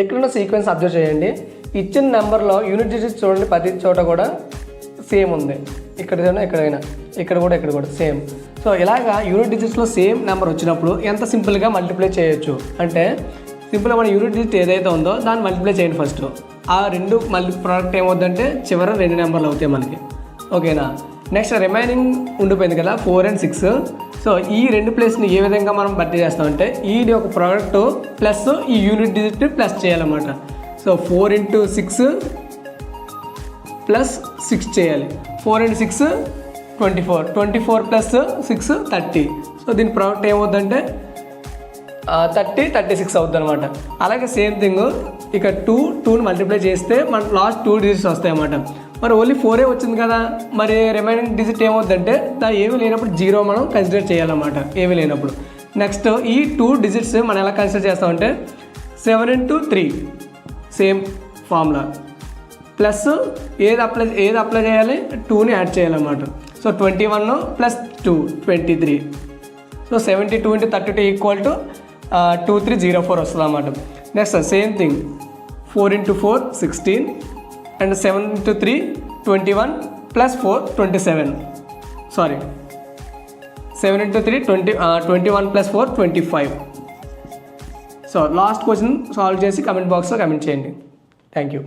ఇక్కడున్న sequence observe చేయండి. ఇచ్చిన నెంబర్లో యూనిట్ డిజిట్స్ చూడండి, ప్రతి చోట కూడా సేమ్ ఉంది. ఇక్కడ ఎక్కడైనా ఇక్కడ కూడా సేమ్. సో ఇలాగా యూనిట్ డిజిట్స్లో సేమ్ నెంబర్ వచ్చినప్పుడు ఎంత సింపుల్గా మల్టిప్లై చేయొచ్చు అంటే, సింపుల్గా మన యూనిట్ డిజిట్ ఏదైతే ఉందో దాన్ని మల్టిప్లై చేయండి ఫస్ట్. ఆ రెండు మళ్ళీ ప్రోడక్ట్ ఏమవుతుందంటే చివర 2 నెంబర్లు అవుతాయి మనకి. ఓకేనా. నెక్స్ట్ రిమైనింగ్ ఉండిపోయింది కదా 4 and 6. సో ఈ 2 ప్లేస్ని ఏ విధంగా మనం భర్తీ చేస్తామంటే, ఈడి ఒక ప్రోడక్ట్ ప్లస్ ఈ యూనిట్ డిజిట్ ప్లస్ చేయాలన్నమాట. సో 4 into 6 ప్లస్ 6 చేయాలి. 4 and 6 24, 24 ప్లస్ 6 30. సో దీని ప్రోడక్ట్ ఏమవుతుందంటే 30, 36 అవుతుంది అనమాట. అలాగే సేమ్ థింగ్ ఇక 2ని మల్టిప్లై చేస్తే మన లాస్ట్ 2 డిజిట్స్ వస్తాయి అన్నమాట. మరి ఓన్లీ 4 వచ్చింది కదా, మరి రిమైనింగ్ డిజిట్ ఏమవుతుందంటే ఏమీ లేనప్పుడు 0 మనం కన్సిడర్ చేయాలన్నమాట, ఏమీ లేనప్పుడు. నెక్స్ట్ ఈ 2 డిజిట్స్ మనం ఎలా కన్సిడర్ చేస్తామంటే 7 into 3 సేమ్ ఫార్ములా ప్లస్ ఏది అప్లై చేయాలి, 2ని యాడ్ చేయాలన్నమాట. So 21 plus 2 23. So 72 into 32 equal to 2304 వస్తుంది అన్నమాట. Next same thing 4 into 4 16 and 7 into 3 21 plus 4 27. Sorry 7 into 3 21 plus 4 25. So last question solve చేసి కమెంట్ బాక్స్లో కమెంట్ చేయండి. Thank you.